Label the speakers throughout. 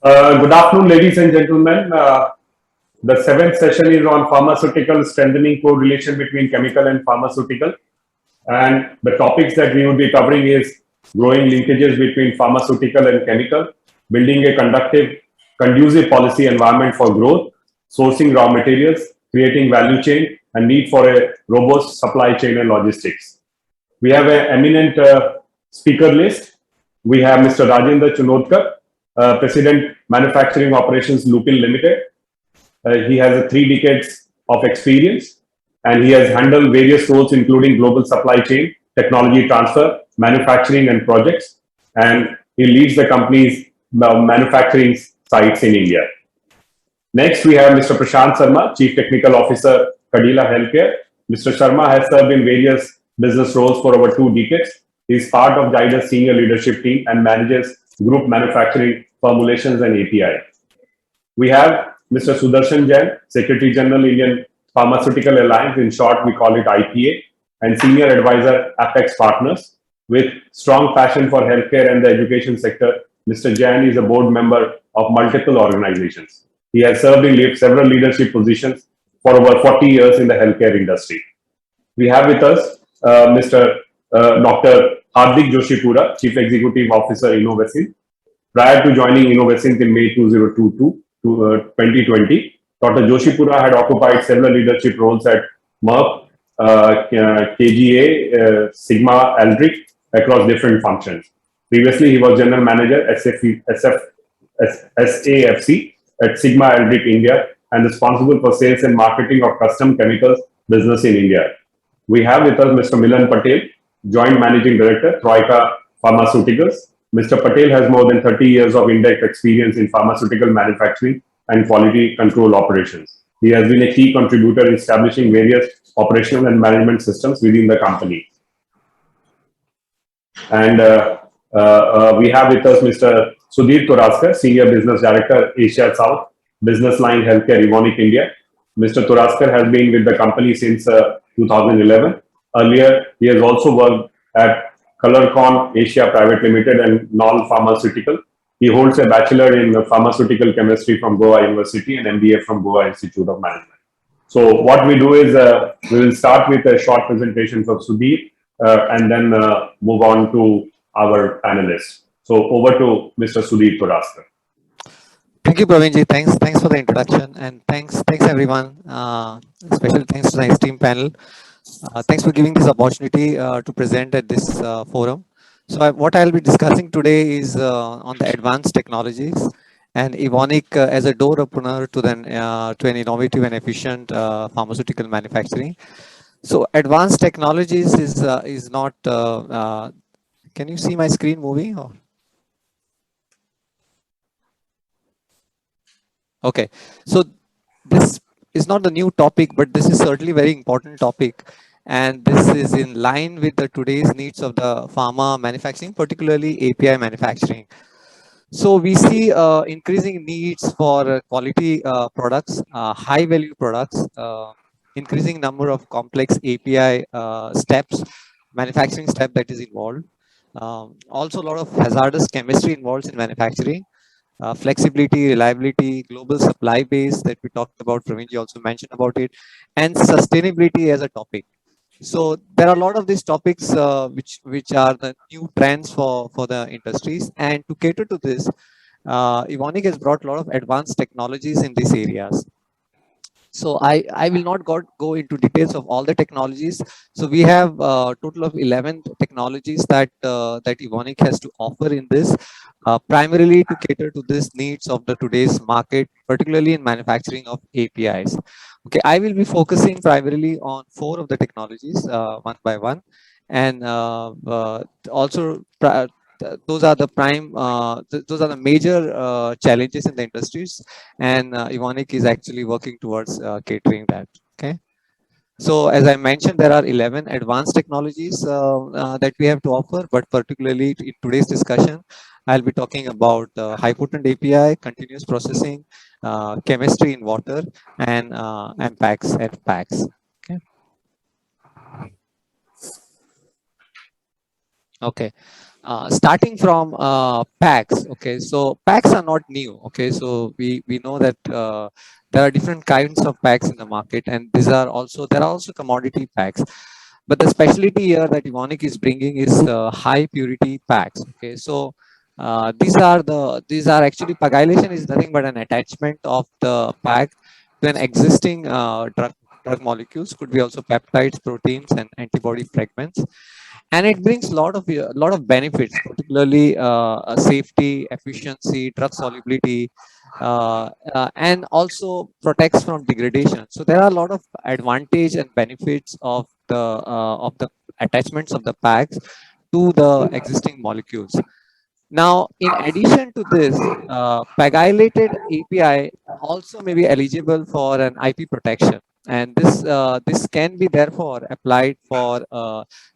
Speaker 1: Good afternoon, ladies and gentlemen. The seventh session is on pharmaceutical strengthening correlation between chemical and pharmaceutical. And the topics that we will be covering is growing linkages between pharmaceutical and chemical, building a conducive policy environment for growth, sourcing raw materials, creating value chain, and need for a robust supply chain and logistics. We have an eminent speaker list. We have Mr. Rajendra Chunodkar, President Manufacturing Operations Lupin Limited. He has 3 decades of experience and he has handled various roles including global supply chain, technology transfer, manufacturing and projects. And he leads the company's manufacturing sites in India. Next, we have Mr. Prashant Sharma, Chief Technical Officer, Cadila Healthcare. Mr. Sharma has served in various business roles for over 2 decades. He is part of Zydus senior leadership team and manages group manufacturing, formulations, and API. We have Mr. Sudarshan Jain, Secretary General, Indian Pharmaceutical Alliance, in short, we call it IPA, and Senior Advisor, Apex Partners. With strong passion for healthcare and the education sector, Mr. Jain is a board member of multiple organizations. He has served in several leadership positions for over 40 years in the healthcare industry. We have with us Mr. Dr. Hardik Joshipura, Chief Executive Officer, Innovasin. Prior to joining Innovasin in May 2022 to 2020, Dr. Joshipura had occupied several leadership roles at Merck, KGA, Sigma, Aldrich across different functions. Previously, he was General Manager SAFC at Sigma Aldrich India and responsible for sales and marketing of custom chemicals business in India. We have with us Mr. Milan Patel, Joint Managing Director, Troika Pharmaceuticals. Mr. Patel has more than 30 years of in-depth experience in pharmaceutical manufacturing and quality control operations. He has been a key contributor in establishing various operational and management systems within the company. And we have with us Mr. Sudhir Turaskar, Senior Business Director, Asia South, Business Line Healthcare, Evonik India. Mr. Turaskar has been with the company since 2011. Earlier, he has also worked at Colorcon Asia Private Limited and Knoll Pharmaceutical. He holds a bachelor in pharmaceutical chemistry from Goa University and MBA from Goa Institute of Management. So what we do is we will start with a short presentation from Sudhir and then move on to our panelists. So over to Mr. Sudhir Turaskar.
Speaker 2: Thank you, Praveenji. Thanks for the introduction, and thanks everyone. Special thanks to the esteemed panel. Thanks for giving this opportunity to present at this forum. So what I'll be discussing today is on the advanced technologies and Evonik as a door opener to an innovative and efficient pharmaceutical manufacturing. So advanced technologies is not. Can you see my screen moving? Or? Okay, so this is not a new topic, but this is certainly a very important topic. And this is in line with the today's needs of the pharma manufacturing, particularly API manufacturing. So we see increasing needs for quality products, high value products, increasing number of complex API steps, manufacturing step that is involved. Also a lot of hazardous chemistry involved in manufacturing. Flexibility, reliability, global supply base that we talked about, Praveenji also mentioned about it, and sustainability as a topic. So there are a lot of these topics which are the new trends for the industries, and to cater to this, Evonik has brought a lot of advanced technologies in these areas. So I will not go into details of all the technologies. So we have a total of 11 technologies that Evonik has to offer in this, primarily to cater to these needs of the today's market, particularly in manufacturing of APIs. Okay, I will be focusing primarily on 4 of the technologies, one by one, and also those are the those are the major challenges in the industries, and Evonik is actually working towards catering that. Okay, so as I mentioned, there are 11 advanced technologies that we have to offer, but particularly in today's discussion, I'll be talking about high potent API, continuous processing, chemistry in water, and MPACs and PACs. Okay. starting from packs. Okay, so packs are not new. Okay, so we know that there are different kinds of packs in the market, and there are also commodity packs. But the specialty here that Evonik is bringing is high purity packs. Okay, so these are actually, pagylation is nothing but an attachment of the pack to an existing drug molecules. Could be also peptides, proteins, and antibody fragments, and it brings lot of benefits, particularly safety, efficiency, drug solubility, and also protects from degradation. So there are a lot of advantage and benefits of the attachments of the packs to the existing molecules. Now, in addition to this, pegylated API also may be eligible for an IP protection, and this can be therefore applied for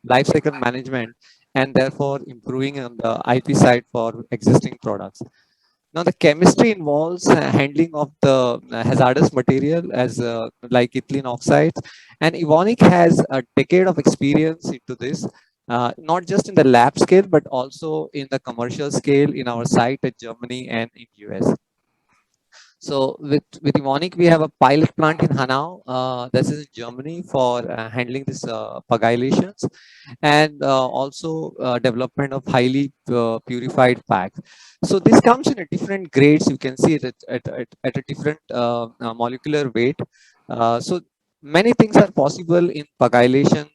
Speaker 2: life cycle management, and therefore improving on the IP side for existing products. Now, the chemistry involves handling of the hazardous material as like ethylene oxides, and Evonik has a decade of experience into this, not just in the lab scale, but also in the commercial scale in our site at Germany and in US. So with Evonik, we have a pilot plant in Hanau, this is in Germany, for handling this pegylations, and also development of highly purified packs. So this comes in a different grades. You can see it at a different molecular weight. So many things are possible in pegylation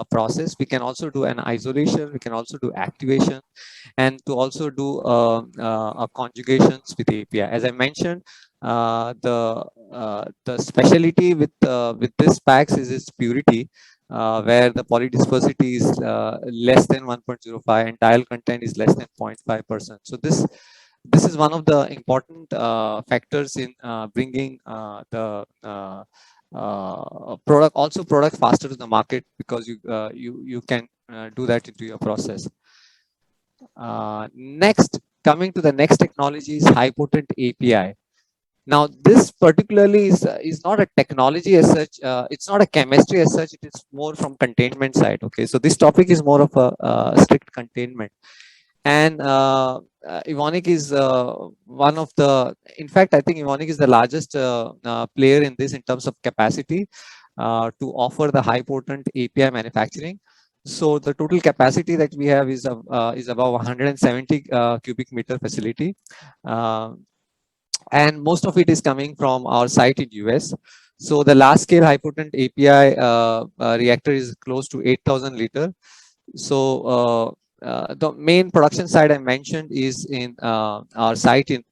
Speaker 2: process. We can also do an isolation. We can also do activation, and to also do conjugations with API. As I mentioned, the specialty with this packs is its purity, where the polydispersity is less than 1.05 and dial content is less than 0.5%. So this is one of the important factors in bringing product faster to the market, because you can do that into your process. Next, coming to the next technology is high potent API. Now, this particularly is not a technology as such. It's not a chemistry as such. It is more from containment side. Okay, so this topic is more of a strict containment, and Evonik is one of the. In fact, I think Evonik is the largest player in this in terms of capacity to offer the high potent API manufacturing. So the total capacity that we have is about 170 cubic meter facility. And most of it is coming from our site in US. So the large scale high potent API reactor is close to 8,000 liter. So the main production site I mentioned is in our site in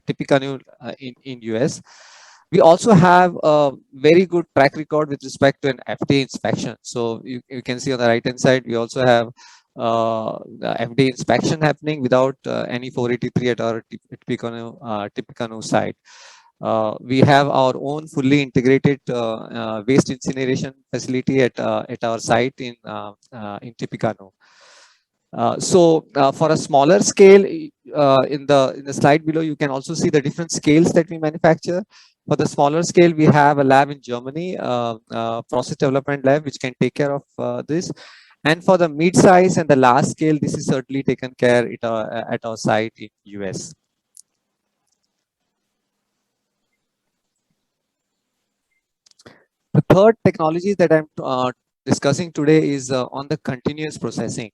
Speaker 2: Tippecanoe in US. We also have a very good track record with respect to an FDA inspection. So you can see on the right hand side, we also have the FDA inspection happening without any 483 at our Tippecanoe site. We have our own fully integrated waste incineration facility at our site in Tippecanoe. For a smaller scale, in the slide below, you can also see the different scales that we manufacture. For the smaller scale, we have a lab in Germany, process development lab, which can take care of this. And for the mid-size and the large scale, this is certainly taken care at our site in US. The third technology that I'm discussing today is on the continuous processing.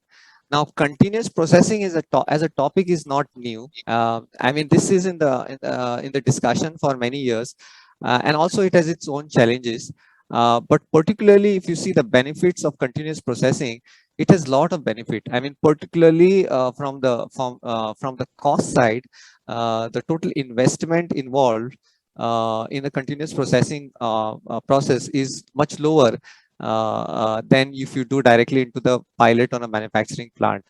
Speaker 2: Now, continuous processing is as a topic is not new. I mean, this is in the discussion for many years, and also it has its own challenges. But particularly, if you see the benefits of continuous processing, it has a lot of benefit. I mean, particularly from the cost side, the total investment involved in the continuous processing process is much lower than if you do directly into the pilot on a manufacturing plant.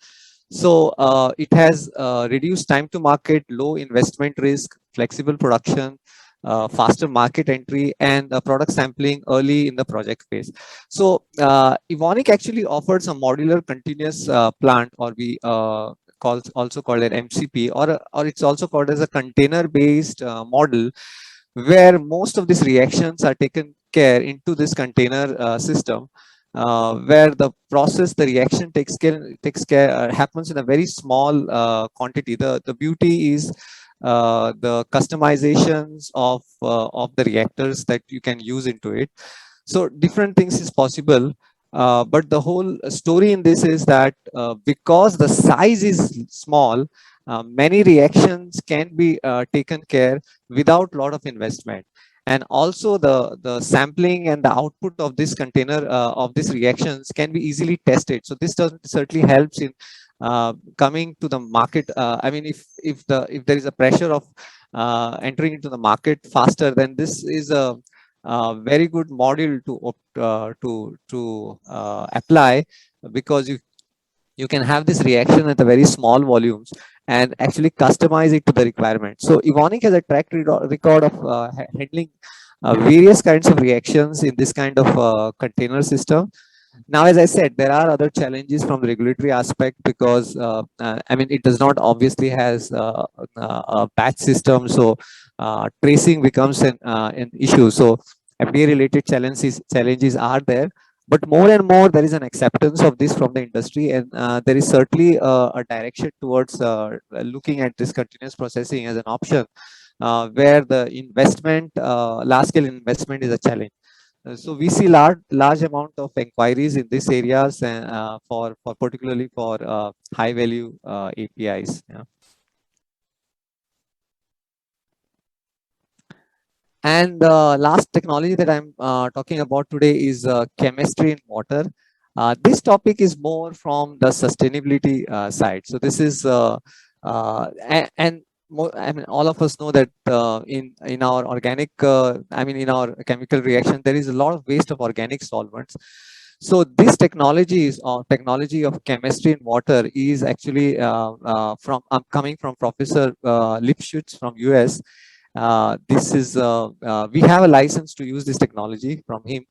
Speaker 2: So it has reduced time to market, low investment risk, flexible production, faster market entry, and product sampling early in the project phase. So Evonik actually offers a modular continuous plant, or we also called it MCP, or it's also called as a container based model, where most of these reactions are taken care into this container system, where the process, the reaction happens in a very small quantity. The beauty is the customizations of the reactors that you can use into it. So different things is possible. But the whole story in this is that because the size is small, many reactions can be taken care without lot of investment. And also the sampling and the output of this container of these reactions can be easily tested. So this does certainly helps in coming to the market. I mean, if there is a pressure of entering into the market faster, then this is a very good module to apply, because you can have this reaction at a very small volumes and actually customize it to the requirement. So Evonik has a record of handling various kinds of reactions in this kind of container system. Now, as I said, there are other challenges from the regulatory aspect, because I mean, it does not obviously has a batch system, so tracing becomes an issue. So FDA related challenges are there, but more and more there is an acceptance of this from the industry, and there is certainly a direction towards looking at this continuous processing as an option, where the investment, large scale investment, is a challenge. So we see large amount of inquiries in these areas, and for particularly for high value APIs. Yeah. And the last technology that I'm talking about today is chemistry in water. This topic is more from the sustainability side. So this is and more, I mean, all of us know that in our organic, I mean, in our chemical reaction, there is a lot of waste of organic solvents. So this technology is technology of chemistry in water is actually from coming from Professor Lipschutz from US. This is we have a license to use this technology from him.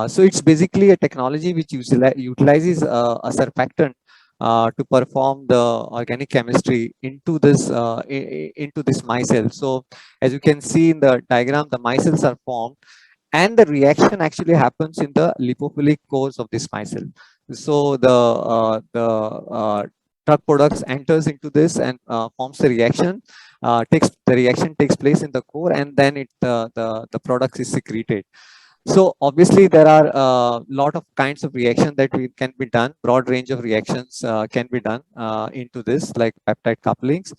Speaker 2: So it's basically a technology which utilizes a surfactant to perform the organic chemistry into this micelle. So as you can see in the diagram, the micelles are formed, and the reaction actually happens in the lipophilic cores of this micelle. So the drug products enters into this and forms the reaction. The reaction takes place in the core, and then the product is secreted. So obviously there are a lot of kinds of reaction that can be done. Broad range of reactions can be done into this, like peptide couplings,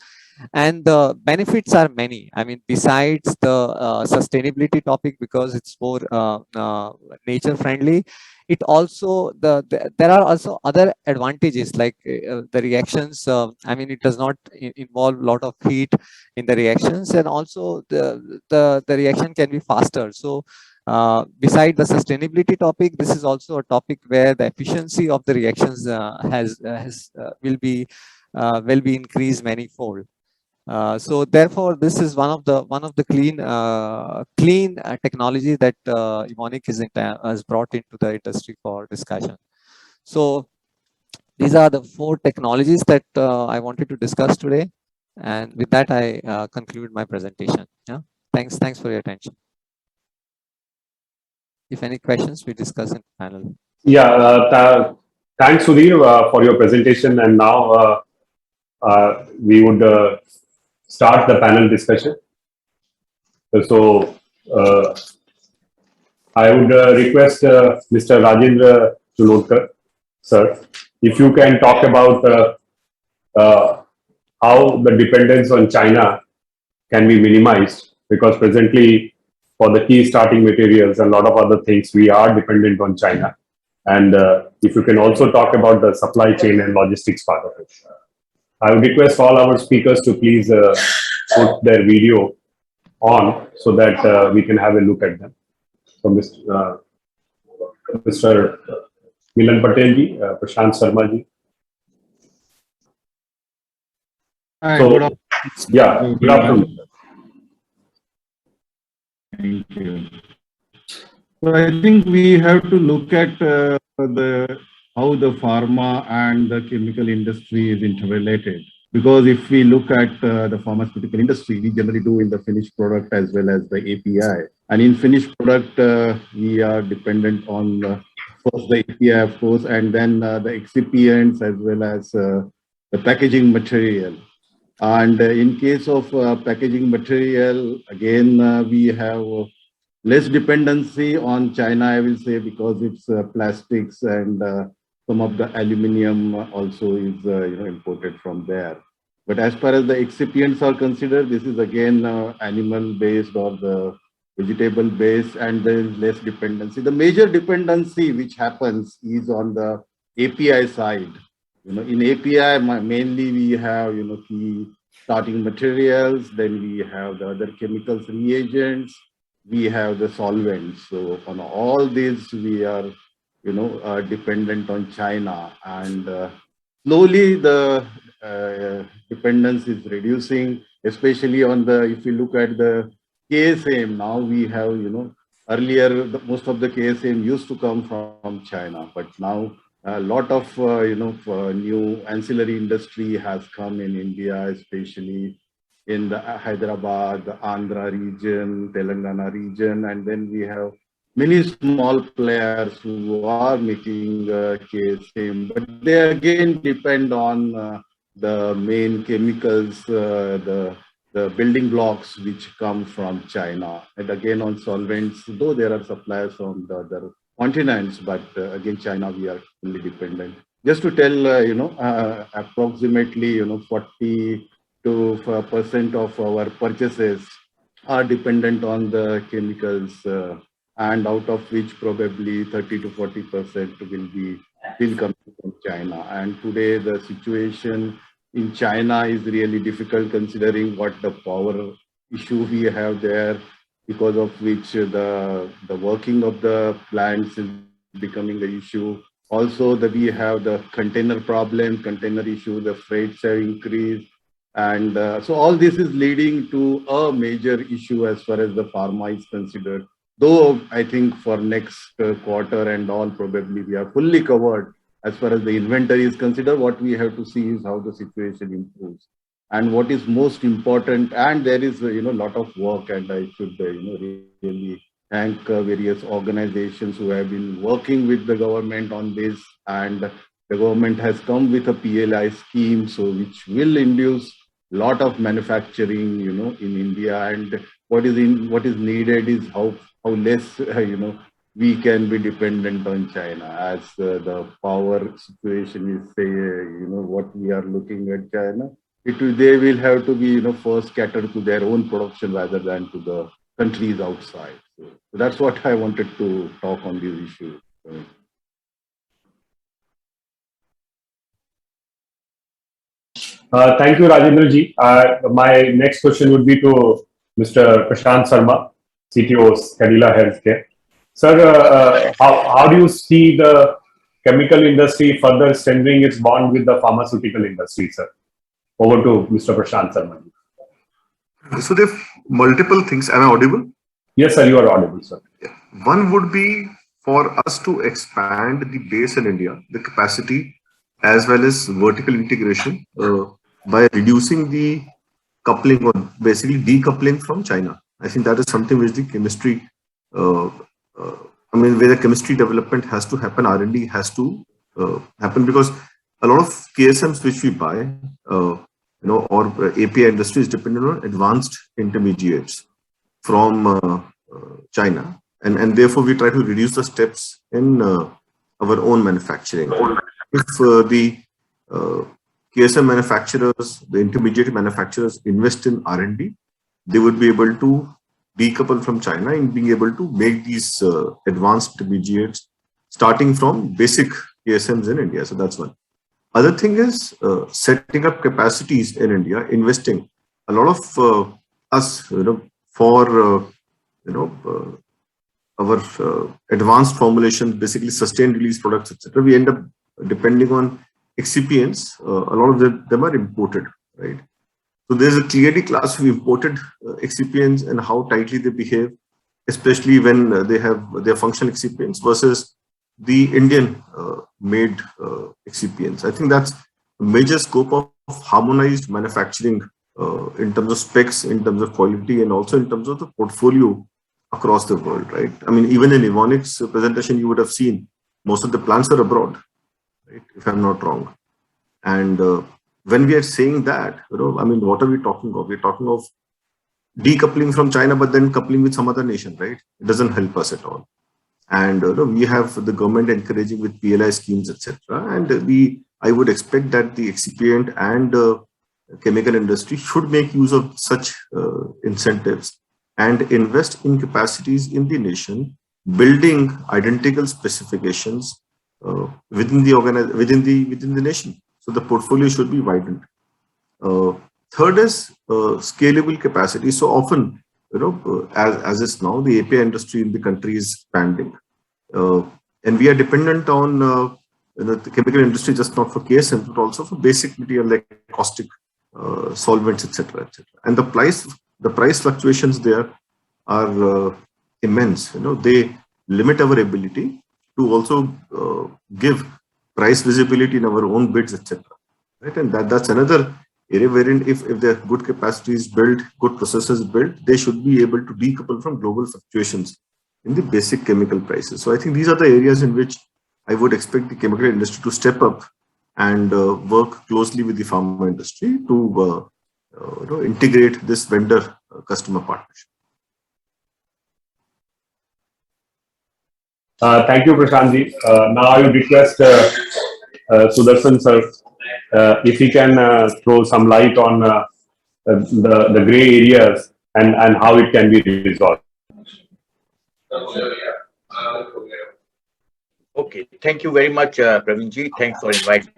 Speaker 2: and the benefits are many. I mean, besides the sustainability topic, because it's more nature friendly, it also there are also other advantages, like the reactions. I mean, it does not involve a lot of heat in the reactions, and also the reaction can be faster. So beside the sustainability topic, this is also a topic where the efficiency of the reactions will be increased manifold. So therefore, this is one of the clean technology that Evonik has brought into the industry for discussion. So these are the 4 technologies that I wanted to discuss today, and with that I conclude my presentation. Yeah, thanks for your attention. If any questions, we discuss in panel.
Speaker 1: Yeah, thanks, Sudhir, for your presentation. And now we would start the panel discussion. So I would request Mr. Rajendra Chunodkar, sir, if you can talk about how the dependence on China can be minimized, because presently for the key starting materials and a lot of other things, we are dependent on China. And if you can also talk about the supply chain and logistics part of it. I would request all our speakers to please put their video on so that we can have a look at them. So Mr. Milan Patel ji, Prashant Sharma ji.
Speaker 3: Hi,
Speaker 1: So,
Speaker 3: good afternoon.
Speaker 1: yeah, good afternoon.
Speaker 3: Thank you. So I think we have to look at how the pharma and the chemical industry is interrelated. Because if we look at the pharmaceutical industry, we generally do in the finished product as well as the API. And in finished product, we are dependent on course, the API, of course, and then the excipients as well as the packaging material. And in case of packaging material, again, we have less dependency on China, I will say, because it's plastics and some of the aluminum also is imported from there. But as far as the excipients are considered, this is again animal-based or the vegetable-based, and there is less dependency. The major dependency which happens is on the API side. In API, mainly we have, key starting materials, then we have the other chemicals, reagents, we have the solvents. So on all these, we are, dependent on China, and slowly the dependence is reducing, especially on the, if you look at the KSM, now we have, earlier most of the KSM used to come from China, but now a lot of, new ancillary industry has come in India, especially in the Hyderabad, the Andhra region, Telangana region, and then we have many small players who are making KSM, but they again depend on the main chemicals, the building blocks which come from China. And again on solvents, though there are suppliers from the other continents, but again China, we are fully dependent. Just to tell, approximately 42% of our purchases are dependent on the chemicals, and out of which probably 30 to 40% will be still coming from China. And today the situation in China is really difficult, considering what the power issue we have there, because of which the working of the plants is becoming an issue. Also, that we have the container problem, container issue, the freights have increased. And so all this is leading to a major issue as far as the pharma is considered. Though I think for next quarter and all, probably we are fully covered as far as the inventory is considered. What we have to see is how the situation improves. And what is most important, and there is a lot of work, and I should really thank various organizations who have been working with the government on this, and the government has come with a PLI scheme, so which will induce a lot of manufacturing in India. And what is needed is how less we can be dependent on China, as the power situation is, say, what we are looking at China. They will have to be first cater to their own production rather than to the countries outside. So that's what I wanted to talk on this issue.
Speaker 1: Thank you, Rajendra ji. My next question would be to Mr. Prashant Sharma, CTO, Cadila Healthcare. Sir, how do you see the chemical industry further strengthening its bond with the pharmaceutical industry, sir? Over to Mr. Prashant Sharma.
Speaker 4: So there are multiple things. Am I audible?
Speaker 1: Yes, sir, you are audible, sir.
Speaker 4: Yeah. One would be for us to expand the base in India, the capacity, as well as vertical integration by reducing the coupling, or basically decoupling from China. I think that is something which the chemistry, where the chemistry development has to happen, R&D has to happen, because a lot of KSMs which we buy, or API industry is dependent on advanced intermediates from China, and therefore we try to reduce the steps in our own manufacturing. If the KSM manufacturers, the intermediate manufacturers invest in R&D, they would be able to decouple from China and being able to make these advanced intermediates starting from basic KSMs in India. So that's one. Other thing is setting up capacities in India, investing. A lot of us, for our advanced formulations, basically sustained release products, etc., we end up depending on excipients. A lot of them are imported, right? So there's a clearly class of imported excipients and how tightly they behave, especially when they have their functional excipients versus the Indian made excipients. I think that's a major scope of harmonized manufacturing in terms of specs, in terms of quality, and also in terms of the portfolio across the world, right? I mean, even in Evonik's presentation, you would have seen most of the plants are abroad, right? If I'm not wrong. And when we are saying that, I mean, what are we talking of? We're talking of decoupling from China, but then coupling with some other nation, right? It doesn't help us at all. And we have the government encouraging with PLI schemes, etc. And I would expect that the excipient and chemical industry should make use of such incentives and invest in capacities in the nation, building identical specifications within the nation. So the portfolio should be widened. Third is scalable capacity. So often, as is now, the API industry in the country is expanding, and we are dependent on the chemical industry, just not for KSM, but also for basic material like caustic solvents, etc., etc. And the price fluctuations there are immense. They limit our ability to also give price visibility in our own bids, etc. Right, and that's another area wherein if there are good capacities built, good processes built, they should be able to decouple from global fluctuations in the basic chemical prices. So I think these are the areas in which I would expect the chemical industry to step up and work closely with the pharma industry to integrate this vendor customer partnership.
Speaker 1: Thank you, Prashantji. Now I would request Sudarshan sir, if he can throw some light on the gray areas and how it can be resolved.
Speaker 5: Okay, thank you very much, Praveenji. Thanks for inviting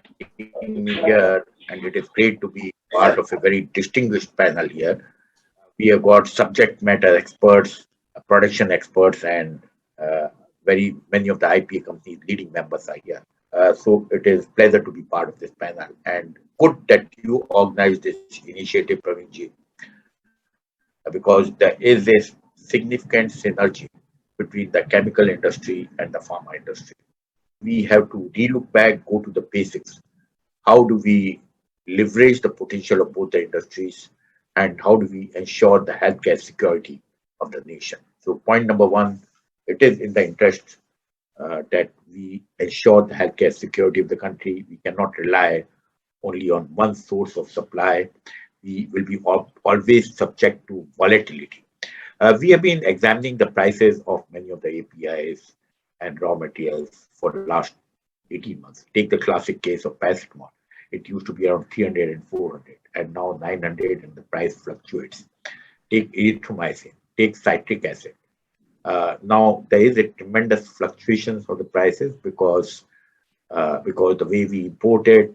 Speaker 5: me here, and it is great to be part of a very distinguished panel here. We have got subject matter experts, production experts, and very many of the IPA companies leading members are here. So it is pleasure to be part of this panel, and good that you organized this initiative, Praveenji, because there is a significant synergy between the chemical industry and the pharma industry. We have to relook back, go to the basics. How do we leverage the potential of both the industries, and how do we ensure the healthcare security of the nation? So point number one, it is in the interest that we ensure the healthcare security of the country. We cannot rely only on one source of supply. We will be always subject to volatility. We have been examining the prices of many of the APIs and raw materials for the last 18 months. Take the classic case of paracetamol. It used to be around 300 and 400, and now 900, and the price fluctuates. Take erythromycin, take citric acid. Now there is a tremendous fluctuations of the prices because the way we import it,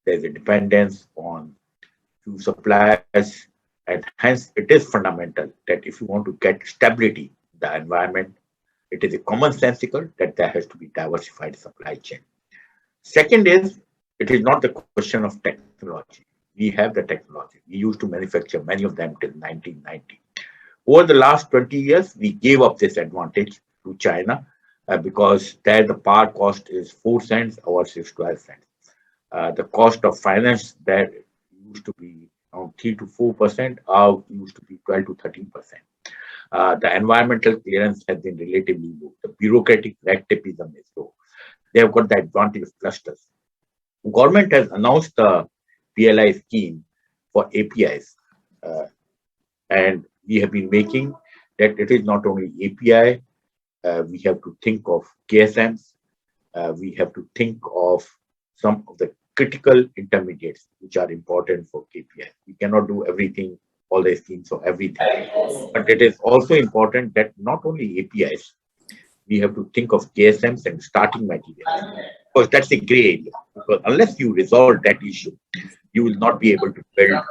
Speaker 5: there's a dependence on few suppliers, and hence it is fundamental that if you want to get stability in the environment, it is a commonsensical that there has to be diversified supply chain. Second is, it is not the question of technology. We have the technology. We used to manufacture many of them till 1990. Over the last 20 years, we gave up this advantage to China because there the power cost is 4 cents, ours is 12 cents. The cost of finance there used to be around 3 to 4%, ours used to be 12 to 13%. The environmental clearance has been relatively low. The bureaucratic red tapeism is low. They have got the advantage of clusters. Government has announced the PLI scheme for APIs, and we have been making that it is not only API, we have to think of KSMs, we have to think of some of the critical intermediates which are important for KPI. We cannot do everything, all the schemes for everything, but it is also important that not only APIs, we have to think of KSMs and starting materials, because that's a gray area. Because unless you resolve that issue, you will not be able to build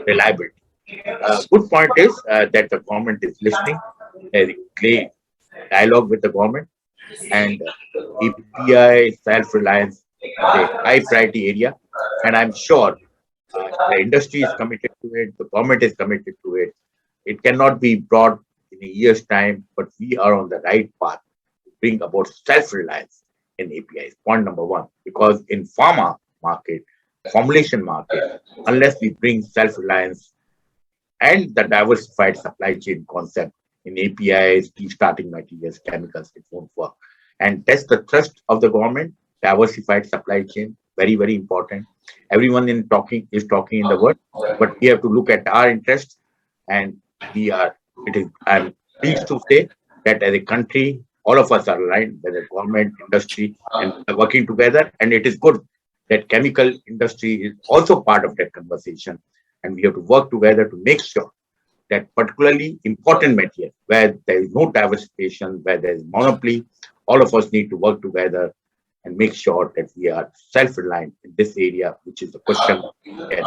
Speaker 5: reliability. Good point is that the government is listening. There is great dialogue with the government, and API self-reliance is a high priority area, and I'm sure the industry is committed to it, the government is committed to it. It cannot be brought in a year's time, but we are on the right path to bring about self-reliance in APIs. Point number one, because in pharma market, formulation market, unless we bring self-reliance and the diversified supply chain concept in APIs, key starting materials, chemicals, it won't work. And that's the thrust of the government. Diversified supply chain, very, very important. Everyone is talking in the world, but we have to look at our interests. And I'm pleased to say that as a country, all of us are aligned, whether government, industry, and we are working together. And it is good that chemical industry is also part of that conversation. And we have to work together to make sure that particularly important material, where there is no diversification, where there is monopoly, all of us need to work together and make sure that we are self-reliant in this area, which is the question. Yes.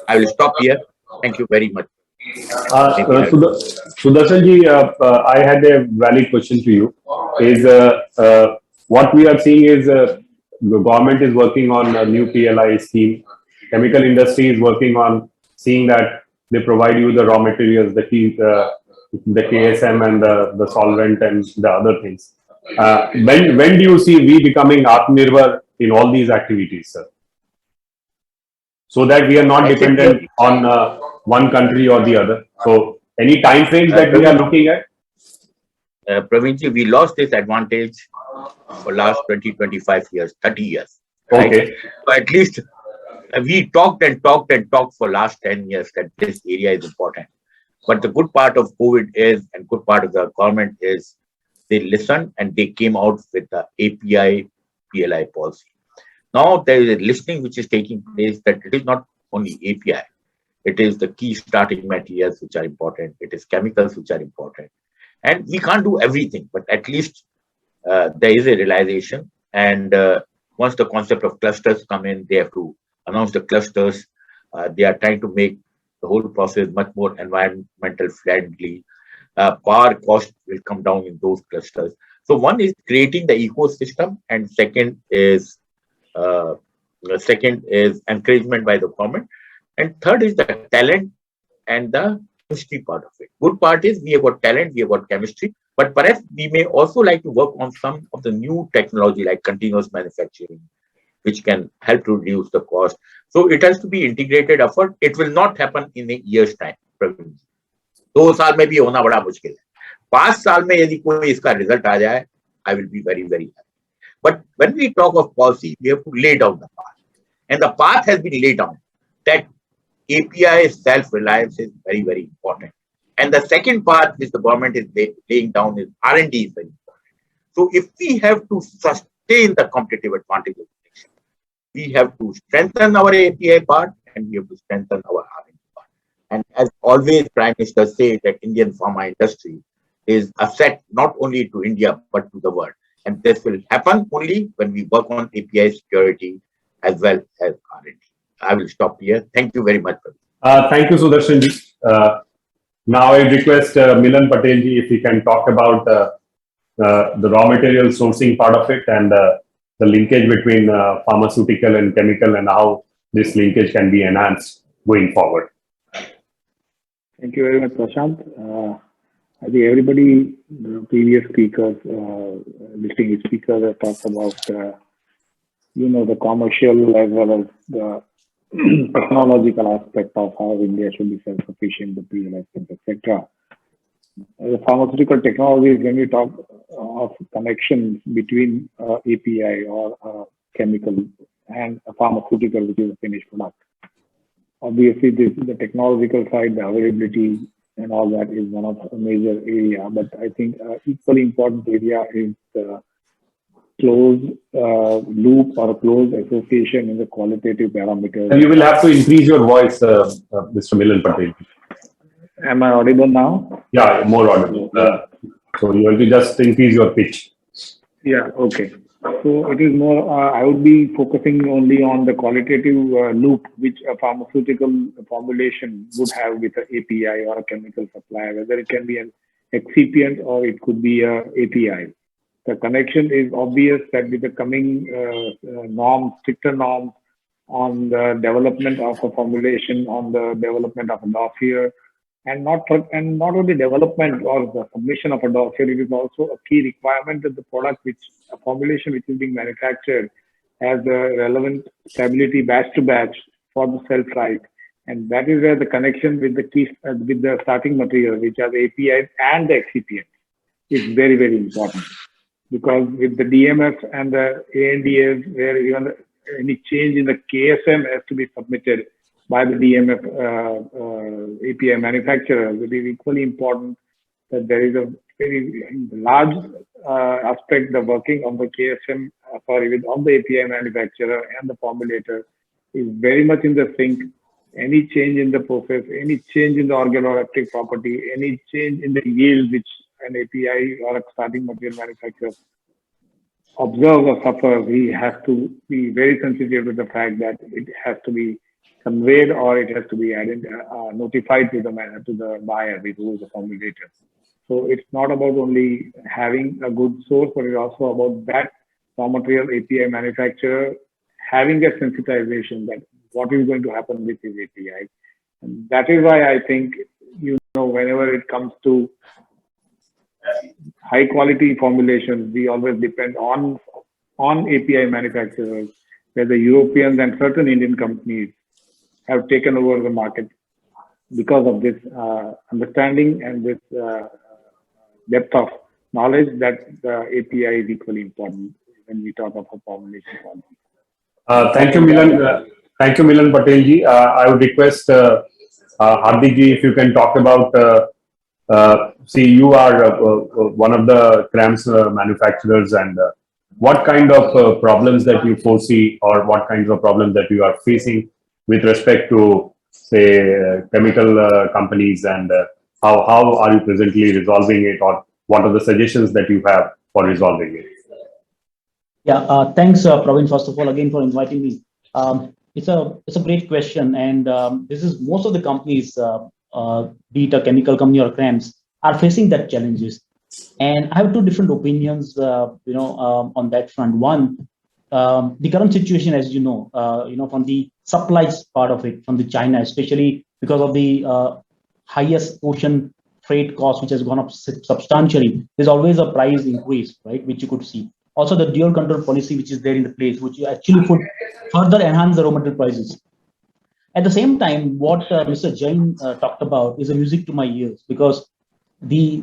Speaker 5: I will stop here. Thank you very much.
Speaker 1: Sudarshanji, I had a valid question to you. Is what we are seeing is the government is working on a new PLI scheme. Chemical industry is working on seeing that they provide you the raw materials, the KSM and the solvent and the other things. When do you see we becoming Atmanirbhar in all these activities, sir? So that we are not dependent on one country or the other. So any time frames that we are looking at?
Speaker 5: Praveenji, we lost this advantage for last 20, 25 years, 30 years. Right?
Speaker 1: Okay.
Speaker 5: So at least we talked and talked and talked for last 10 years that this area is important. But the good part of COVID is, and good part of the government is, they listened and they came out with the API PLI policy. Now there is a listening which is taking place that it is not only API, it is the key starting materials which are important, it is chemicals which are important. And we can't do everything, but at least there is a realization. And once the concept of clusters come in, they have to announce the clusters. They are trying to make the whole process much more environmental friendly. Power cost will come down in those clusters. So one is creating the ecosystem, and second is encouragement by the government, and third is the talent and the chemistry part of it. Good part is we have got talent, we have got chemistry, but perhaps we may also like to work on some of the new technology like continuous manufacturing, which can help to reduce the cost. So it has to be integrated effort. It will not happen in a year's time. 2 साल में भी होना बड़ा मुश्किल है. 5 साल में यदि कोई इसका रिजल्ट आ जाए, I will be very, very happy. But when we talk of policy, we have to lay down the path. And the path has been laid down that API self-reliance is very, very important. And the second part is the government is laying down is R&D is very important. So if we have to sustain the competitive advantage of the nation, we have to strengthen our API part and we have to strengthen our R&D part. And as always, Prime Minister says that Indian pharma industry is a threat not only to India but to the world. And this will happen only when we work on API security as well as R&D. I will stop here. Thank you very much.
Speaker 1: Thank you, Sudarshan ji. Now I request Milan Patel ji if he can talk about the raw material sourcing part of it and the linkage between pharmaceutical and chemical and how this linkage can be enhanced going forward.
Speaker 6: Thank you very much, Prashant. I think everybody, the previous speakers, distinguished speakers have talked about, the commercial as well as the technological aspect of how India should be self-sufficient, the PLI, etc. The pharmaceutical technologies, when we talk of connections between API or chemical and a pharmaceutical, which is a finished product. Obviously, the technological side, the availability and all that is one of the major area. But I think equally important area is the closed loop or closed association in the qualitative parameters.
Speaker 1: You will have to increase your voice, Mr. Milan Patel.
Speaker 6: Am I audible now?
Speaker 1: Yeah, more audible. So you have to just increase your pitch.
Speaker 6: Yeah, okay. So it is more, I would be focusing only on the qualitative loop which a pharmaceutical formulation would have with an API or a chemical supplier, whether it can be an excipient or it could be a API. The connection is obvious that with the coming norms, stricter norms on the development of a formulation, on the development of a dossier, and not only development or the submission of a dossier, it is also a key requirement that the product a formulation which is being manufactured has the relevant stability batch to batch for the shelf life. And that is where the connection with the starting material, which are the APIs and the excipients, is very, very important. because with the DMF and the ANDAs, where even any change in the KSM has to be submitted by the DMF API manufacturer, it is equally important that there is a very large aspect, the working of the KSM, of the API manufacturer and the formulator is very much in the sync. Any change in the process, any change in the organoleptic property, any change in the yield which an API or a starting material manufacturer observes or suffers, he has to be very sensitive to the fact that it has to be conveyed or it has to be notified to the buyer, who is the formulator. So it's not about only having a good source, but it's also about that raw material API manufacturer having a sensitization that what is going to happen with his API. And that is why I think, whenever it comes to high quality formulations, we always depend on API manufacturers, where the Europeans and certain Indian companies have taken over the market because of this understanding and this depth of knowledge that the API is equally important when we talk about formulation quality.
Speaker 1: Thank you, Milan. Thank you, Milan Patel ji. I would request Hardik ji, if you can talk about. See, you are one of the CRAMS manufacturers, and what kind of problems that you foresee, or what kinds of problems that you are facing with respect to, say, chemical companies, and how are you presently resolving it, or what are the suggestions that you have for resolving it?
Speaker 7: Yeah, thanks, Praveen, first of all, again, for inviting me. It's a great question, and this is most of the companies, be it a chemical company or CRAMS, are facing that challenges. And I have two different opinions, on that front. One, the current situation, as you know, from the supplies part of it, from the China, especially because of the highest ocean freight cost, which has gone up substantially. There's always a price increase, right, which you could see. Also, the dual control policy, which is there in the place, which actually could further enhance the raw material prices. At the same time, what Mr. Jain talked about is a music to my ears, because the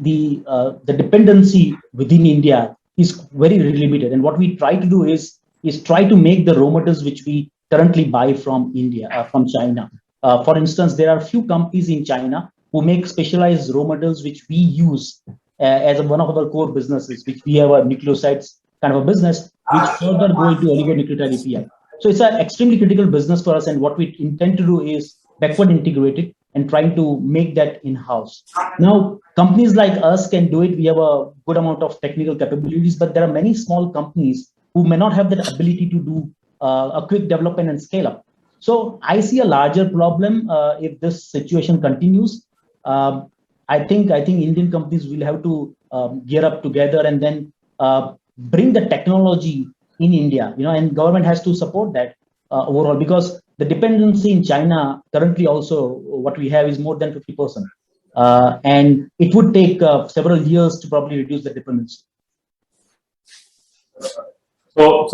Speaker 7: dependency within India is very limited, and what we try to do is try to make the raw materials which we currently buy from India, from China. For instance, there are few companies in China who make specialized raw materials which we use as one of our core businesses, which we have a nucleosides kind of a business, which further go into oligonucleotide API. So it's an extremely critical business for us, and what we intend to do is backward integrate it and trying to make that in-house. Now, companies like us can do it. We have a good amount of technical capabilities, but there are many small companies who may not have that ability to do a quick development and scale up. So I see a larger problem if this situation continues. I think Indian companies will have to gear up together and then bring the technology in India, and government has to support that overall, because the dependency in China currently also what we have is more than 50%, and it would take several years to probably reduce the dependency.
Speaker 1: So,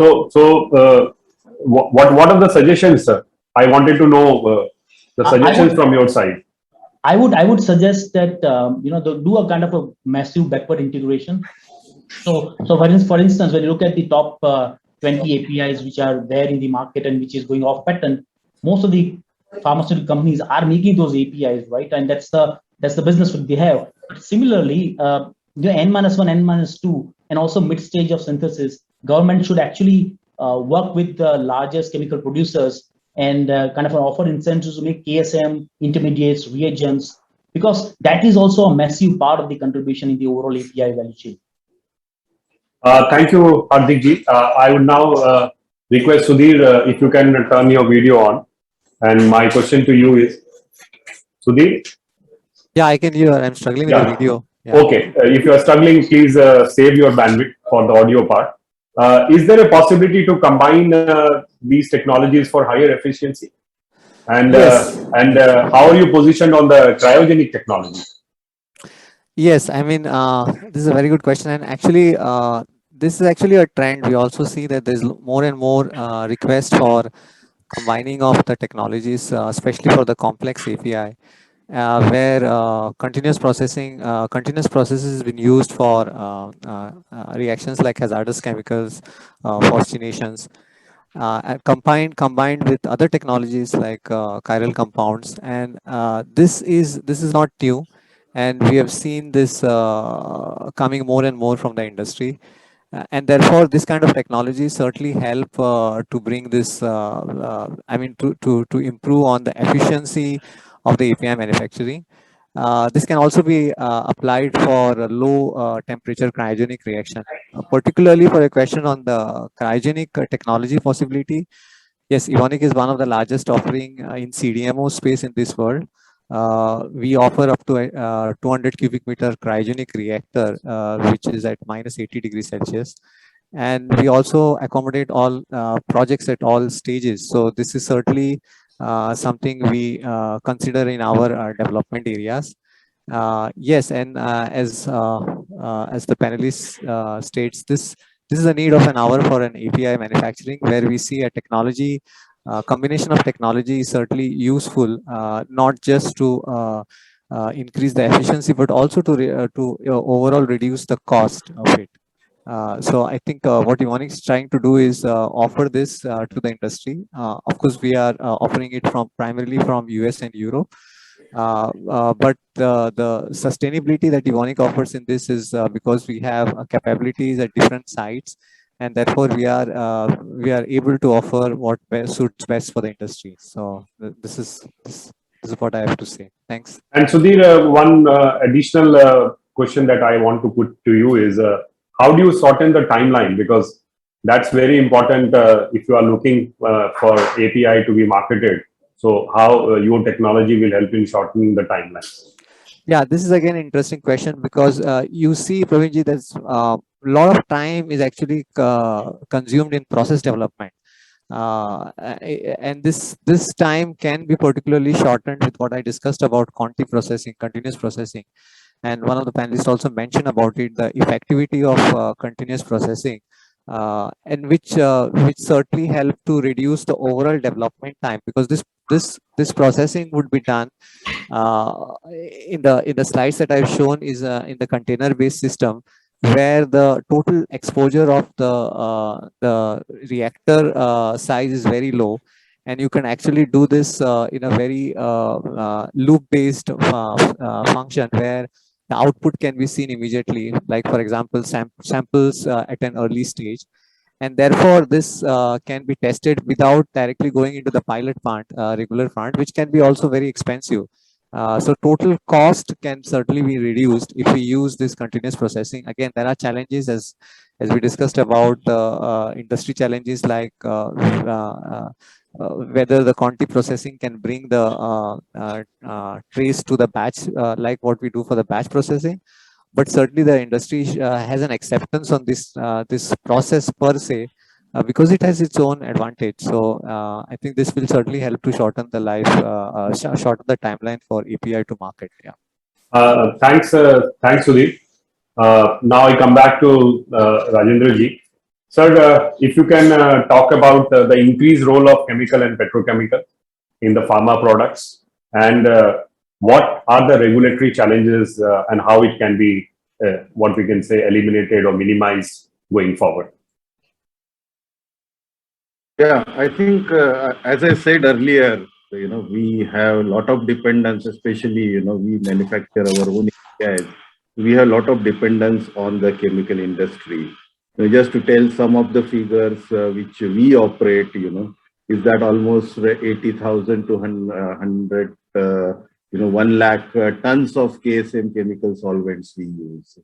Speaker 1: what are the suggestions, sir? I wanted to know the suggestions from your side.
Speaker 7: I would suggest that do a kind of a massive backward integration. So for instance, when you look at the top 20 APIs which are there in the market and which is going off patent, most of the pharmaceutical companies are making those APIs, right? And that's the business that they have. But similarly, N-1, N-2, and also mid-stage of synthesis, government should actually work with the largest chemical producers and kind of offer incentives to make KSM, intermediates, reagents, because that is also a massive part of the contribution in the overall API value chain.
Speaker 1: Thank you, Hardik ji. I would now request Sudhir, if you can turn your video on. And my question to you is, Sudhir?
Speaker 2: Yeah, I can hear. I'm struggling with the video. Yeah.
Speaker 1: Okay. If you are struggling, please save your bandwidth for the audio part. Is there a possibility to combine these technologies for higher efficiency? And
Speaker 2: Yes.
Speaker 1: How are you positioned on the cryogenic technology?
Speaker 2: Yes, I mean, this is a very good question. And actually, this is actually a trend. We also see that there's more and more requests for combining of the technologies, especially for the complex API. where continuous processes has been used for reactions like hazardous chemicals, phosphonations, and combined with other technologies like chiral compounds, and this is not new, and we have seen this coming more and more from the industry. And therefore, this kind of technology certainly help to bring this, I mean, to improve on the efficiency of the API manufacturing. This can also be applied for a low temperature cryogenic reaction, particularly for a question on the cryogenic technology possibility. Yes, Evonik is one of the largest offering in CDMO space in this world. We offer up to 200 cubic meter cryogenic reactor, which is at minus 80 degrees Celsius. And we also accommodate all projects at all stages. So this is certainly something we consider in our development areas. Yes, and as the panelist states, this is a need of an hour for an API manufacturing, where we see a technology combination of technology is certainly useful, not just to increase the efficiency, but also to overall reduce the cost of it. So I think what Evonik is trying to do is offer this to the industry. Of course, we are offering it from primarily from US and Europe. But the sustainability that Evonik offers in this is because we have capabilities at different sites, and therefore we are able to offer what suits best for the industry. So this is what I have to say. Thanks.
Speaker 1: And Sudhir, one additional question that I want to put to you is, how do you shorten the timeline? Because that's very important if you are looking for API to be marketed. So how your technology will help in shortening the timeline?
Speaker 2: Yeah, this is again an interesting question, because you see, Pravinji, there's a lot of time is actually consumed in process development. And this time can be particularly shortened with what I discussed about conti processing, continuous processing. And one of the panelists also mentioned about it, the effectivity of continuous processing, and which certainly help to reduce the overall development time, because this processing would be done in the slides that I've shown is in the container based system, where the total exposure of the reactor size is very low, and you can actually do this in a very loop based function, where the output can be seen immediately, like for example samples at an early stage, and therefore this can be tested without directly going into the pilot plant, regular plant, which can be also very expensive. So total cost can certainly be reduced if we use this continuous processing. Again, there are challenges as we discussed about industry challenges, like whether the conti processing can bring the trace to the batch, like what we do for the batch processing. But certainly the industry has an acceptance on this process per se, because it has its own advantage. So I think this will certainly help to shorten the shorten the timeline for API to market. Yeah.
Speaker 1: Thanks, Sudhir. Now I come back to Rajendra ji. Sir, if you can talk about the increased role of chemical and petrochemical in the pharma products, and what are the regulatory challenges and how it can be, what we can say, eliminated or minimized going forward.
Speaker 3: Yeah, I think, as I said earlier, we have a lot of dependence, especially, we manufacture our own APIs. We have a lot of dependence on the chemical industry. Just to tell some of the figures which we operate, is that almost 80,000 to 100, 1 lakh tons of KSM chemical solvents we use.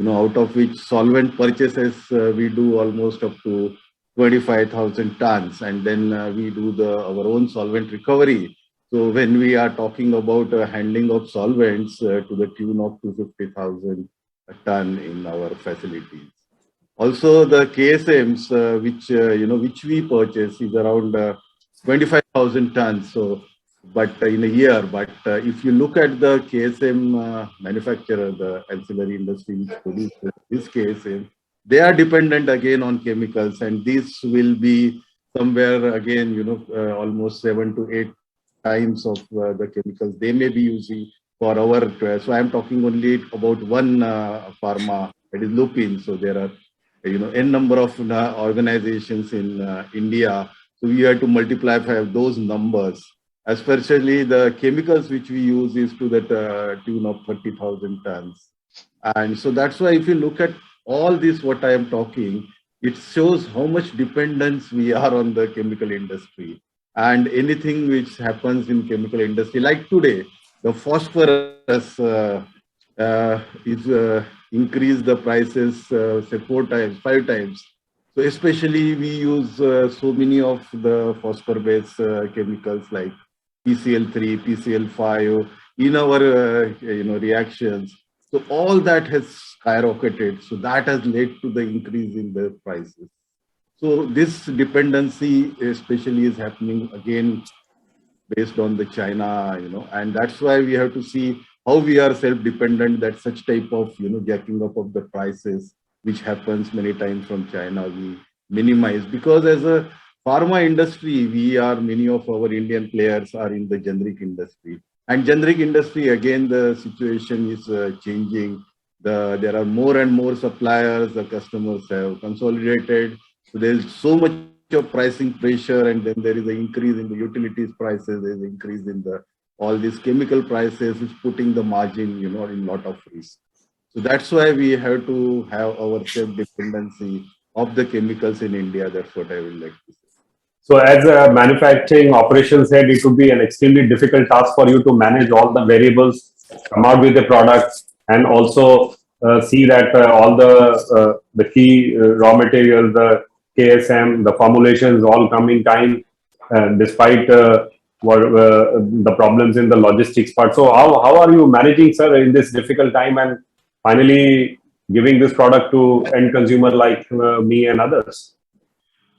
Speaker 3: Out of which solvent purchases we do almost up to 25,000 tons, and then we do our own solvent recovery. So when we are talking about handling of solvents to the tune of 250,000 a ton in our facilities. Also, the KSMs which we purchase is around 25,000 tons. So, but in a year. But if you look at the KSM manufacturer, the ancillary industry which produces this KSM, they are dependent again on chemicals, and this will be somewhere again, almost 7 to times of the chemicals they may be using for our. So I'm talking only about one pharma, that is Lupin. So there are n number of organizations in India. So we have to multiply by those numbers. Especially the chemicals which we use is to the tune of 30,000 tons. And so that's why if you look at all this, what I am talking, it shows how much dependence we are on the chemical industry. And anything which happens in chemical industry, like today, the phosphorus is increased the prices say 4 times, 5 times. So especially we use so many of the phosphor-based chemicals like PCl3, PCl5 in our reactions. So all that has skyrocketed. So that has led to the increase in the prices. So this dependency especially is happening again based on the China, and that's why we have to see how we are self-dependent, that such type of, jacking up of the prices, which happens many times from China, we minimize. Because as a pharma industry, many of our Indian players are in the generic industry. And generic industry, again, the situation is changing. There are more and more suppliers, the customers have consolidated. So there's so much of pricing pressure, and then there is an increase in the utilities prices, there's an increase in all these chemical prices, is putting the margin, in a lot of risk. So that's why we have to have our self-dependency of the chemicals in India. That's what I would like to say.
Speaker 1: So as a manufacturing operations head, it would be an extremely difficult task for you to manage all the variables, come out with the products, and also see that all the key raw materials, the KSM, the formulations all come in time, despite the problems in the logistics part. So how are you managing, sir, in this difficult time and finally giving this product to end consumer like me and others?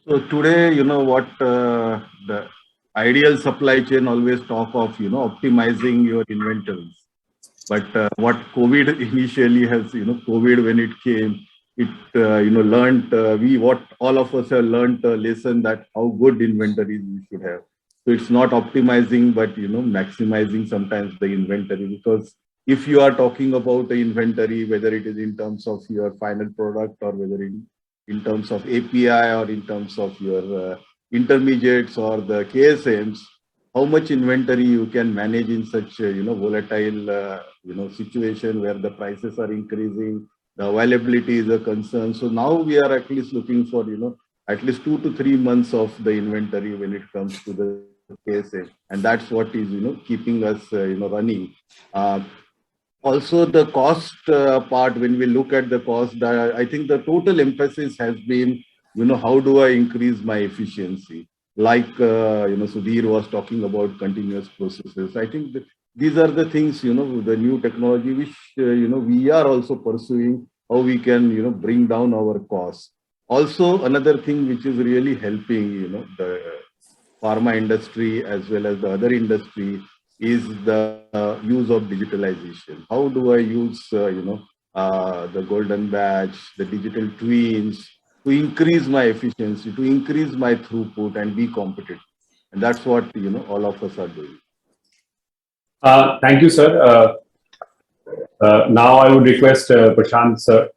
Speaker 3: So today, what the ideal supply chain always talk of, optimizing your inventories. But what COVID initially has, COVID when it came, it, learned, all of us have learned a lesson that how good inventories we should have. So it's not optimizing, but, maximizing sometimes the inventory. Because if you are talking about the inventory, whether it is in terms of your final product or whether in terms of API or in terms of your intermediates or the KSMs, how much inventory you can manage in such volatile situation where the prices are increasing, the availability is a concern. So now we are at least looking for at least 2 to 3 months of the inventory when it comes to the KSM, and that's what is keeping us running. Also, the cost part, when we look at the cost, I think the total emphasis has been, how do I increase my efficiency? Like, Sudhir was talking about continuous processes. I think that these are the things, the new technology, which, we are also pursuing, how we can, bring down our costs. Also, another thing which is really helping, the pharma industry as well as the other industry is the use of digitalization. How do I use, the golden badge, the digital twins to increase my efficiency, to increase my throughput and be competitive? And that's what, all of us are doing.
Speaker 1: Thank you, sir. Now I would request Prashant, sir,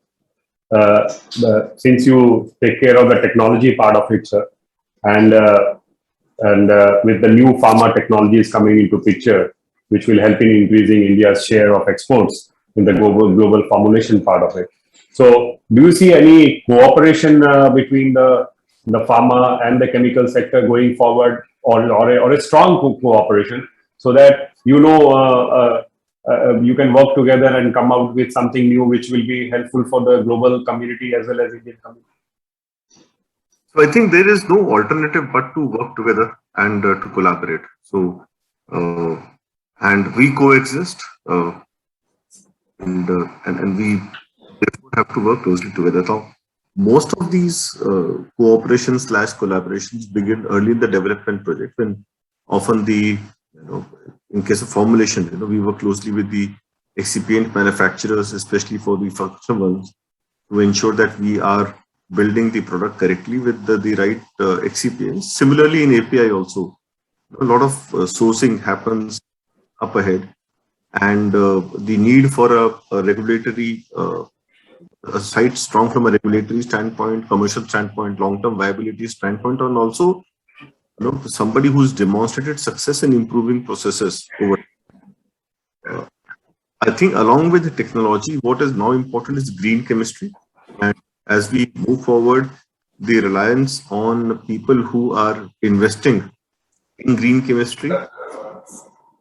Speaker 1: since you take care of the technology part of it, sir, and with the new pharma technologies coming into picture, which will help in increasing India's share of exports in the global formulation part of it. So, do you see any cooperation between the pharma and the chemical sector going forward, or a strong cooperation, so that you can work together and come out with something new which will be helpful for the global community as well as Indian community?
Speaker 4: So I think there is no alternative but to work together and to collaborate. So, and we coexist, and we therefore have to work closely together. Now, most of these cooperations / collaborations begin early in the development project, when often in case of formulation, we work closely with the excipient manufacturers, especially for the functional ones, to ensure that we are building the product correctly with the right excipients. Similarly, in API also, a lot of sourcing happens up ahead, and the need for a regulatory a site strong from a regulatory standpoint, commercial standpoint, long-term viability standpoint, and also somebody who's demonstrated success in improving processes over. I think along with the technology, what is now important is green chemistry, and as we move forward, the reliance on people who are investing in green chemistry,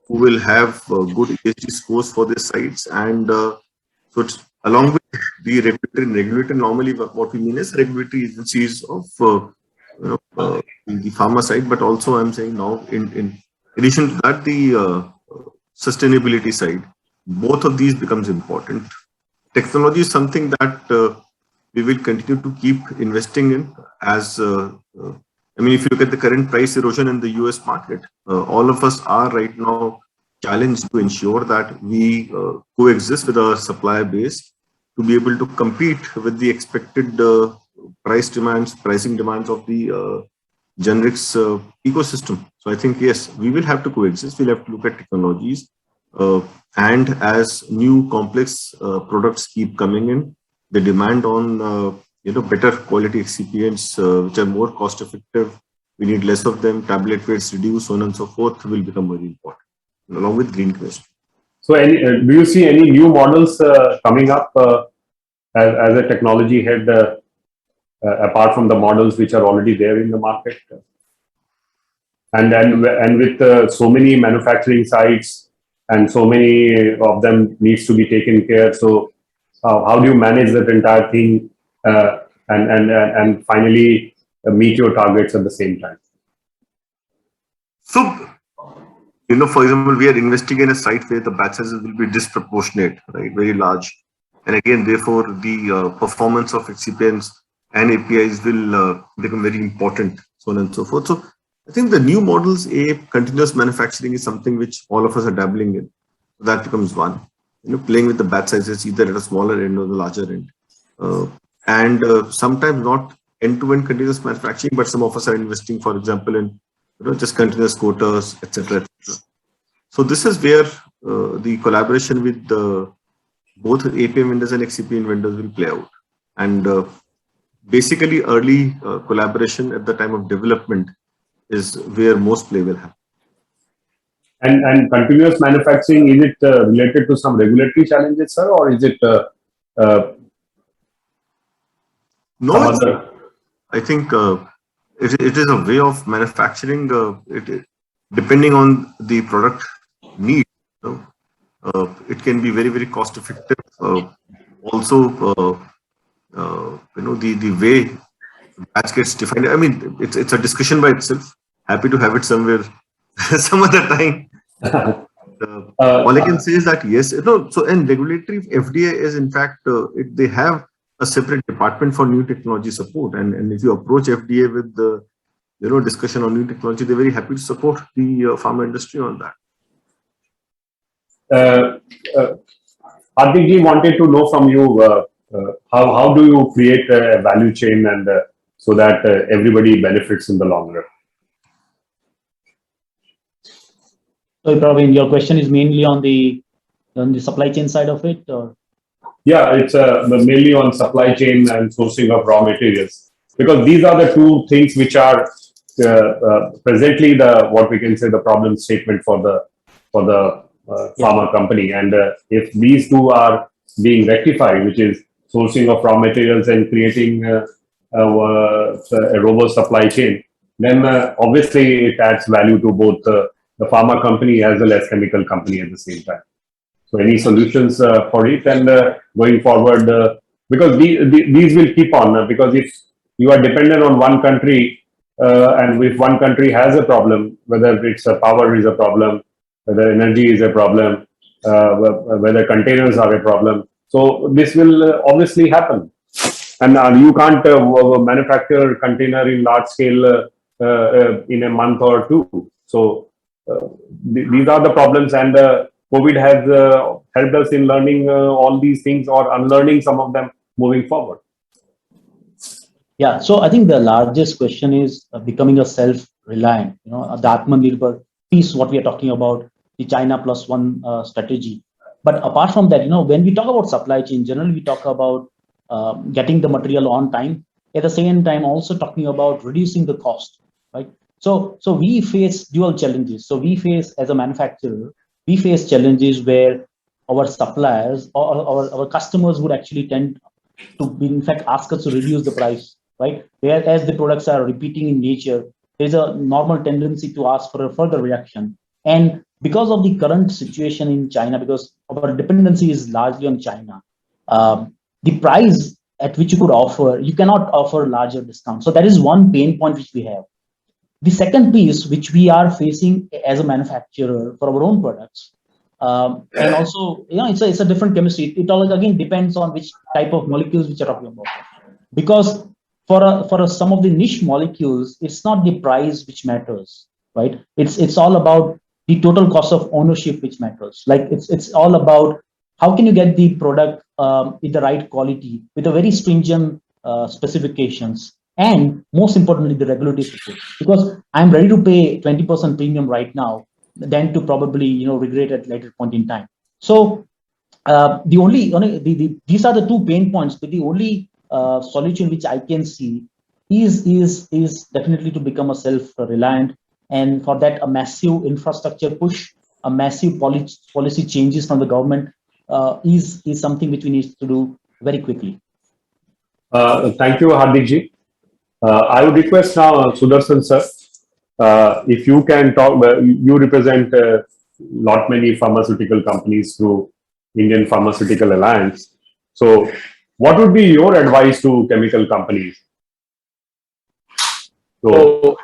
Speaker 4: who will have good ESG scores for their sites, and so it's along with the regulator. Normally, what we mean is regulatory agencies of the pharma side, but also I'm saying now in addition to that, the sustainability side. Both of these becomes important. Technology is something that we will continue to keep investing in. As I mean, if you look at the current price erosion in the US market, all of us are right now challenged to ensure that we coexist with our supplier base to be able to compete with the expected pricing demands of the generics ecosystem. So I think, yes, we will have to coexist. We'll have to look at technologies. And as new complex products keep coming in, the demand on better quality excipients which are more cost effective, we need less of them, tablet weights reduce, so on and so forth, will become very important, along with green chemistry.
Speaker 1: So, do you see any new models coming up as a technology head, apart from the models which are already there in the market? And with so many manufacturing sites and so many of them needs to be taken care. So, how do you manage that entire thing and finally meet your targets at the same time?
Speaker 4: So, for example, we are investing in a site where the batch sizes will be disproportionate, right? Very large. And again, therefore, the performance of excipients and APIs will become very important, so on and so forth. So, I think the new models, continuous manufacturing is something which all of us are dabbling in. That becomes one. Playing with the batch sizes either at a smaller end or the larger end. And sometimes not end-to-end continuous manufacturing, but some of us are investing, for example, in just continuous quotas, etc. So this is where the collaboration with both API vendors and excipient vendors will play out. And basically, early collaboration at the time of development is where most play will happen.
Speaker 1: And continuous manufacturing, is it related to some regulatory challenges, sir, or is it
Speaker 4: no? I think it is a way of manufacturing. Depending on the product need, it can be very, very cost effective. Also, the way batch gets defined. I mean, it's a discussion by itself. Happy to have it somewhere, some other time. All I can say is that yes, so and regulatory FDA is in fact they have a separate department for new technology support, and if you approach FDA with the discussion on new technology, they're very happy to support the pharma industry on that.
Speaker 1: Hardik wanted to know from you how do you create a value chain and so that everybody benefits in the long run.
Speaker 7: So, Praveen, your question is mainly on the supply chain side of it, or?
Speaker 1: Yeah, it's mainly on supply chain and sourcing of raw materials, because these are the two things which are presently what we can say the problem statement for the pharma company. And if these two are being rectified, which is sourcing of raw materials and creating a robust supply chain, then obviously it adds value to both the pharma company as well as chemical company at the same time. So any solutions for it, and going forward, because these will keep on, because if you are dependent on one country, and if one country has a problem, whether it's power is a problem, whether energy is a problem, whether containers are a problem, so this will obviously happen. And you can't manufacture a container in large scale in a month or two. So these are the problems, and COVID has helped us in learning all these things or unlearning some of them moving forward.
Speaker 7: Yeah, so I think the largest question is becoming a reliant. The Atmanirbhar piece, what we are talking about, the China plus one strategy. But apart from that, when we talk about supply chain, generally we talk about getting the material on time. At the same time, also talking about reducing the cost, right? So we face dual challenges. So we face, as a manufacturer, we face challenges where our suppliers or our customers would actually tend to, in fact, ask us to reduce the price, right? Whereas the products are repeating in nature, there's a normal tendency to ask for a further reduction. And because of the current situation in China, because our dependency is largely on China, the price at which you could offer, you cannot offer larger discounts. So that is one pain point which we have. The second piece which we are facing as a manufacturer for our own products, and also, it's a different chemistry. It all again depends on which type of molecules which are talking about. Because for some of the niche molecules, it's not the price which matters, right? It's all about the total cost of ownership which matters. Like it's all about how can you get the product with the right quality, with a very stringent specifications, and most importantly, the regulatory support. Because I'm ready to pay 20% premium right now, than to probably regret at later point in time. So these are the two pain points. But the only solution which I can see is definitely to become a self-reliant, and for that a massive infrastructure push, a massive policy changes from the government is something which we need to do very quickly.
Speaker 1: Thank you, Hardikji. I would request now Sudarshan sir, if you can talk. You represent lot many pharmaceutical companies through Indian Pharmaceutical Alliance. So, what would be your advice to chemical companies?
Speaker 5: So,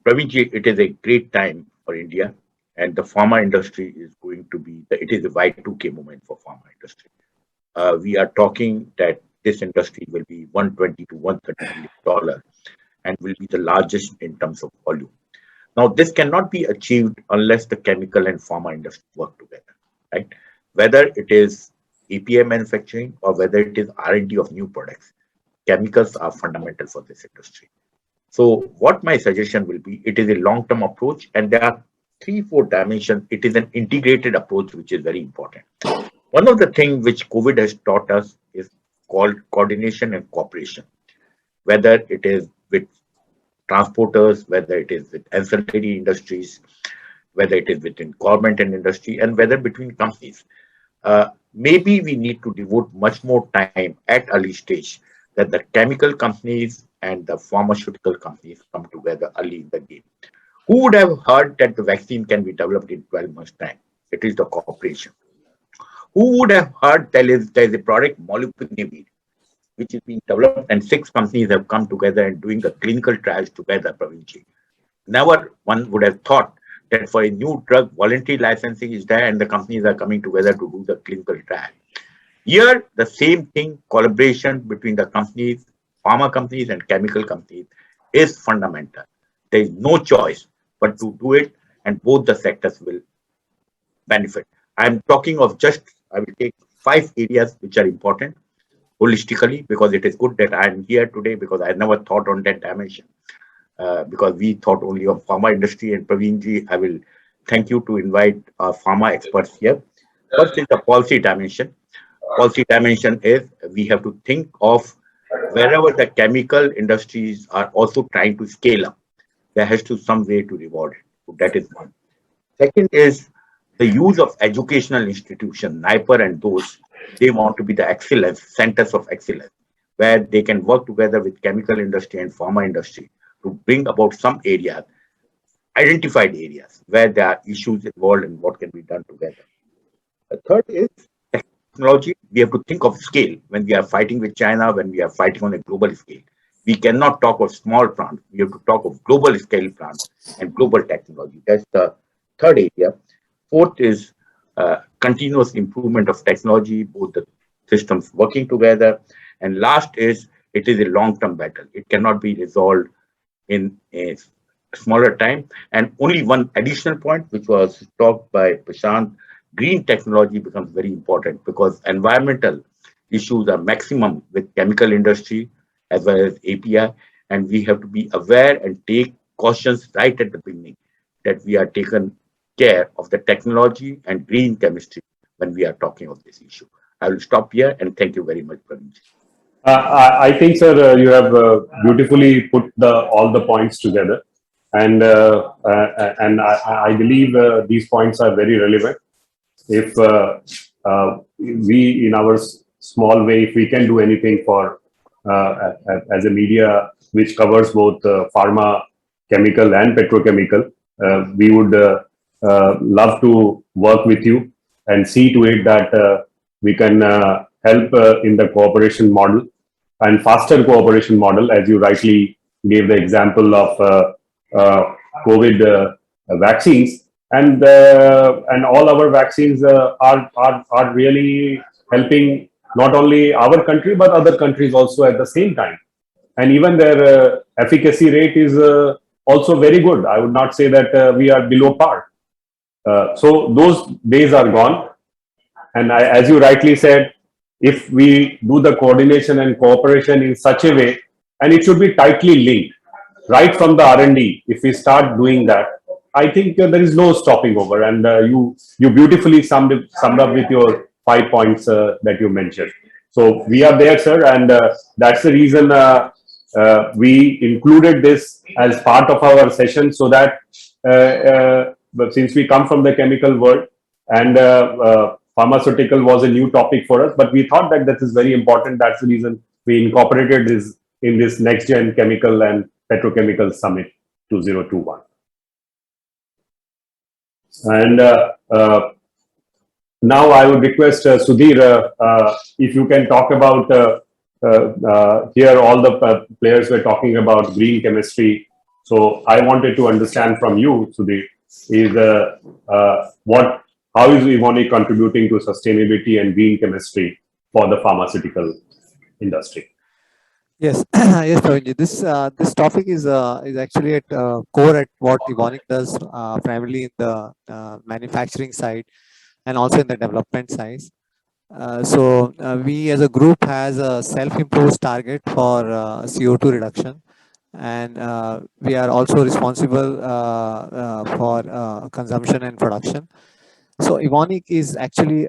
Speaker 5: Praveenji, it is a great time for India, and the pharma industry is going to be, it is a Y2K moment for pharma industry. We are talking that this industry will be $120 to $130 billion and will be the largest in terms of volume. Now, this cannot be achieved unless the chemical and pharma industry work together, right? Whether it is API manufacturing or whether it is R&D of new products, chemicals are fundamental for this industry. So what my suggestion will be, it is a long-term approach, and there are 3-4 dimensions. It is an integrated approach, which is very important. One of the things which COVID has taught us is called coordination and cooperation, whether it is with transporters, whether it is with ancillary industries, whether it is within government and industry, and whether between companies. Maybe we need to devote much more time at early stage that the chemical companies and the pharmaceutical companies come together early in the game. Who would have heard that the vaccine can be developed in 12 months' time? It is the cooperation. Who would have heard there is a product, Molnupiravir, which is being developed, and 6 companies have come together and doing the clinical trials together, Praveenji. Never one would have thought that for a new drug, voluntary licensing is there and the companies are coming together to do the clinical trial. Here, the same thing, collaboration between the companies, pharma companies and chemical companies is fundamental. There is no choice but to do it, and both the sectors will benefit. I'm talking of I will take 5 areas which are important holistically, because it is good that I'm here today, because I never thought on that dimension. Because we thought only of pharma industry, and Praveenji, I will thank you to invite our pharma experts here. First is the policy dimension. Policy dimension is we have to think of wherever the chemical industries are also trying to scale up, there has to some way to reward it. So that is one. Second is the use of educational institutions, NIPER and those, they want to be the excellence, centers of excellence, where they can work together with chemical industry and pharma industry to bring about some areas, identified areas, where there are issues involved and what can be done together. The third is technology. We have to think of scale when we are fighting with China, when we are fighting on a global scale. We cannot talk of small plants. We have to talk of global scale plants and global technology. That's the third area. Fourth is continuous improvement of technology, both the systems working together. And last is, it is a long-term battle. It cannot be resolved in a smaller time. And only one additional point, which was talked by Prashant, green technology becomes very important, because environmental issues are maximum with chemical industry as well as API. And we have to be aware and take cautions right at the beginning that we are taken care of the technology and green chemistry when we are talking of this issue. I will stop here and thank you very much, Praveen.
Speaker 1: I think, sir, you have beautifully put all the points together, and I believe these points are very relevant. If we, in our small way, if we can do anything for as a media which covers both pharma, chemical, and petrochemical, we would love to work with you and see to it that we can help in the cooperation model and faster cooperation model, as you rightly gave the example of COVID vaccines, and all our vaccines are really helping not only our country but other countries also at the same time, and even their efficacy rate is also very good. I would not say that we are below par. So those days are gone, and as you rightly said, if we do the coordination and cooperation in such a way, and it should be tightly linked right from the R&D. If we start doing that, I think there is no stopping over. And you beautifully summed up with your 5 points that you mentioned. So we are there, sir, and that's the reason we included this as part of our session, so that but since we come from the chemical world, and pharmaceutical was a new topic for us, but we thought that this is very important. That's the reason we incorporated this in this next gen chemical and petrochemical summit 2021. And now I would request Sudhir, if you can talk about here all the players were talking about green chemistry. So I wanted to understand from you, Sudhir, is how is Evonik contributing to sustainability and green chemistry for the pharmaceutical industry?
Speaker 2: Yes, yes, Pravinji. This topic is actually at core at what Evonik does, primarily in the manufacturing side and also in the development side. We as a group has a self-imposed target for CO2 reduction, and we are also responsible for consumption and production. So Evonik is actually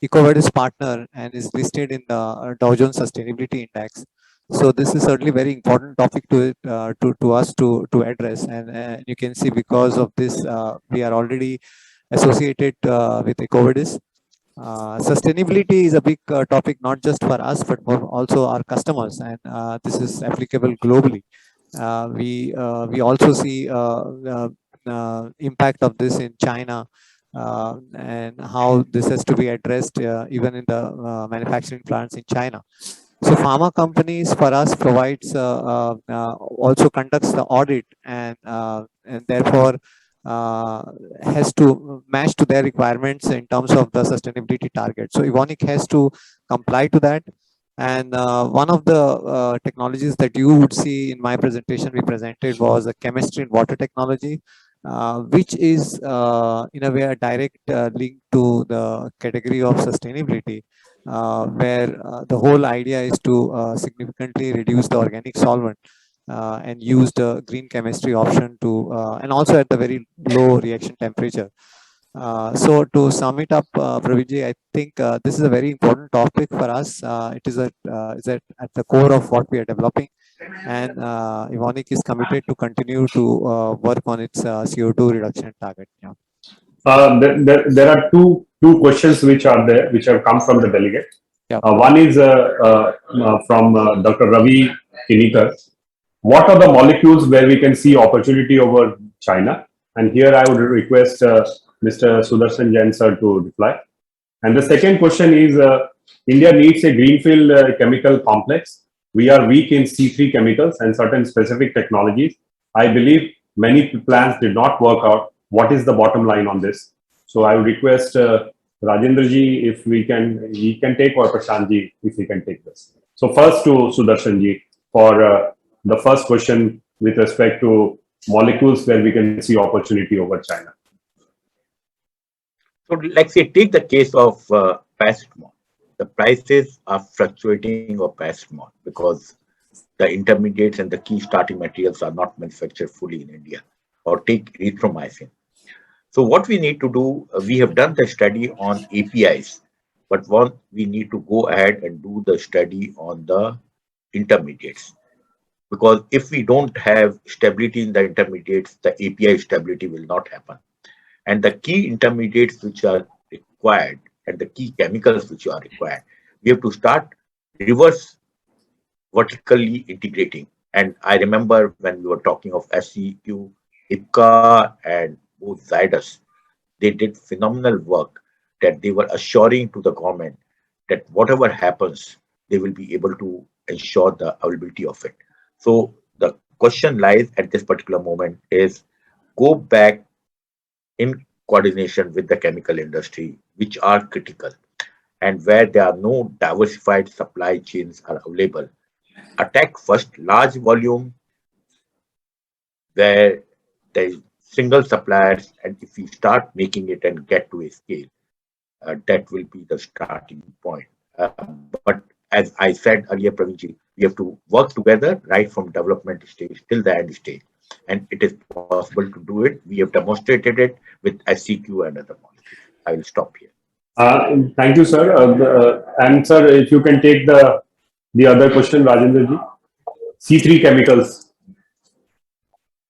Speaker 2: EcoVadis partner and is listed in the Dow Jones Sustainability Index. So this is certainly very important topic to us to address, and you can see because of this we are already associated with EcoVadis. Sustainability is a big topic not just for us but for also our customers, and this is applicable globally. We also see impact of this in China, and how this has to be addressed even in the manufacturing plants in China. So pharma companies for us provides also conducts the audit, and therefore has to match to their requirements in terms of the sustainability target. So Evonik has to comply to that. And one of the technologies that you would see in my presentation we presented was a chemistry and water technology, which is in a way a direct link to the category of sustainability, where the whole idea is to significantly reduce the organic solvent and use the green chemistry option to, and also at the very low reaction temperature. So to sum it up, Praviji, I think this is a very important topic for us. It is at the core of what we are developing, and Evonik is committed to continue to work on its CO2 reduction target. Yeah.
Speaker 1: There are two questions which are there, which have come from the delegate.
Speaker 2: Yeah.
Speaker 1: One is from Dr. Ravi Kinikar. What are the molecules where we can see opportunity over China? And here I would request Mr. Sudarshan Jain sir to reply. And the second question is, India needs a greenfield chemical complex. We are weak in C3 chemicals and certain specific technologies. I believe many plans did not work out. What is the bottom line on this? So I would request Rajendra ji if he can take, or Prashant ji if he can take this. So first to Sudarshan ji for the first question with respect to molecules where we can see opportunity over China.
Speaker 5: So let's say take the case of paracetamol. The prices are fluctuating of paracetamol because the intermediates and the key starting materials are not manufactured fully in India. Or take erythromycin. So what we need to do, we have done the study on APIs, but one, we need to go ahead and do the study on the intermediates. Because if we don't have stability in the intermediates, the API stability will not happen. And the key intermediates which are required and the key chemicals which are required, we have to start reverse vertically integrating. And I remember when we were talking of SCQ, IPCA and both Zydus, they did phenomenal work that they were assuring to the government that whatever happens, they will be able to ensure the availability of it. So the question lies at this particular moment is go back in coordination with the chemical industry, which are critical, and where there are no diversified supply chains are available. Attack first large volume where there is single suppliers, and if we start making it and get to a scale, that will be the starting point. But as I said earlier, Pravinji, we have to work together right from development stage till the end stage. And it is possible to do it. We have demonstrated it with SCQ and other molecules. I will stop here.
Speaker 1: Thank you, sir. And sir, if you can take the other question, Rajendra ji. C3 chemicals.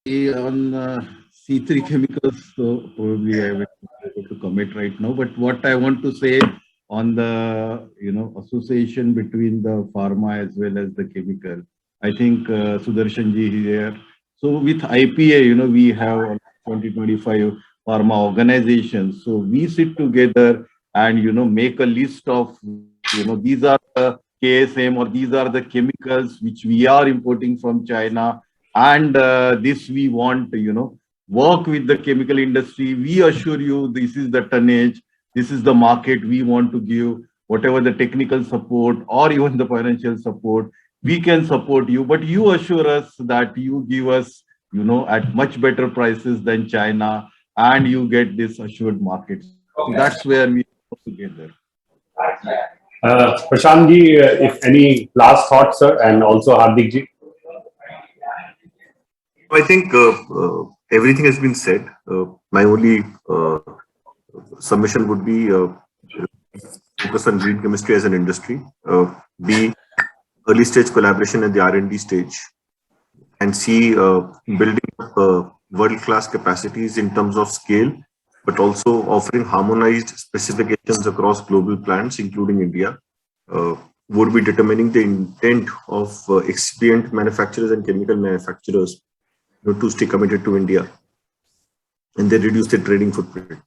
Speaker 3: On C3 chemicals, so probably I will not be able to comment right now. But what I want to say on the association between the pharma as well as the chemical, I think Sudarshan ji here. So with IPA, we have 20-25 pharma organizations. So we sit together and make a list of these are the KSM or these are the chemicals which we are importing from China, and this we want work with the chemical industry. We assure you this is the tonnage, this is the market we want to give, whatever the technical support or even the financial support, we can support you, but you assure us that you give us, at much better prices than China, and you get this assured market. So that's where we go together.
Speaker 1: Prashant ji, if any last thoughts, sir, and also Hardik ji.
Speaker 4: I think everything has been said. My only submission would be focus on green chemistry as an industry, be early stage collaboration at the R&D stage, and see building up world-class capacities in terms of scale, but also offering harmonized specifications across global plants, including India, would be determining the intent of excipient manufacturers and chemical manufacturers to stay committed to India, and they reduce their trading footprint.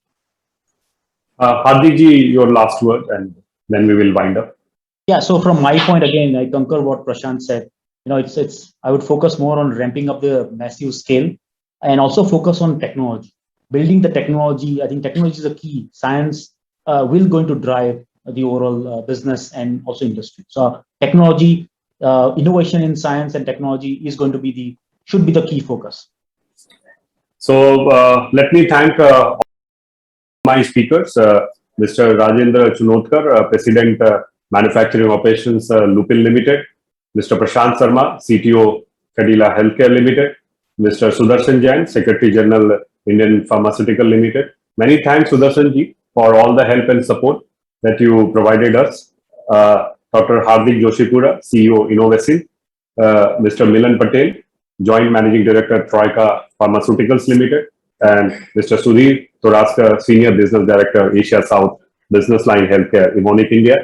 Speaker 1: Hardik ji, your last word, and then we will wind up.
Speaker 7: Yeah, so from my point, again, I concur what Prashant said. I would focus more on ramping up the massive scale and also focus on technology. Building the technology, I think technology is a key. Science will going to drive the overall business and also industry. So technology, innovation in science and technology is going to should be the key focus.
Speaker 1: So let me thank my speakers, Mr. Rajendra Chunotkar, President Manufacturing Operations Lupin Limited, Mr. Prashant Sarma, CTO Cadila Healthcare Limited, Mr. Sudarshan Jain, Secretary General Indian Pharmaceutical Limited. Many thanks, Sudarshan ji, for all the help and support that you provided us. Dr. Hardik Joshipura, CEO Innovasin, Mr. Milan Patel, Joint Managing Director Troika Pharmaceuticals Limited, and Mr. Sudhir Toraskar, Senior Business Director Asia South Business Line Healthcare, Evonik India.